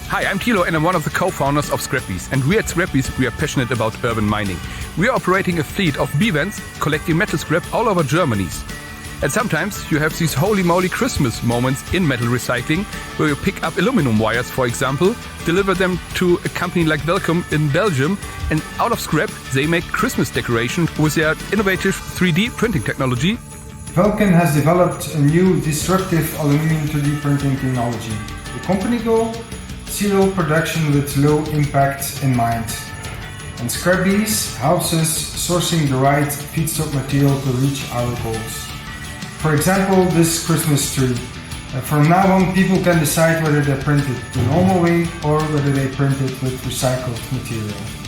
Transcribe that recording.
Hi, I'm Kilo and I'm one of the co-founders of Scrapbees. And we at Scrapbees, we are passionate about urban mining. We are operating a fleet of B-vans collecting metal scrap all over Germany. And sometimes you have these holy moly Christmas moments in metal recycling where you pick up aluminum wires, for example, deliver them to a company like ValCUN in Belgium, and out of scrap they make Christmas decoration with their innovative 3D printing technology. ValCUN has developed a new disruptive aluminum 3D printing technology. The company goal? Serial production with low impact in mind. And Scrapbees helps us sourcing the right feedstock material to reach our goals. For example, this Christmas tree. From now on, people can decide whether they print it the normal way or whether they print it with recycled material.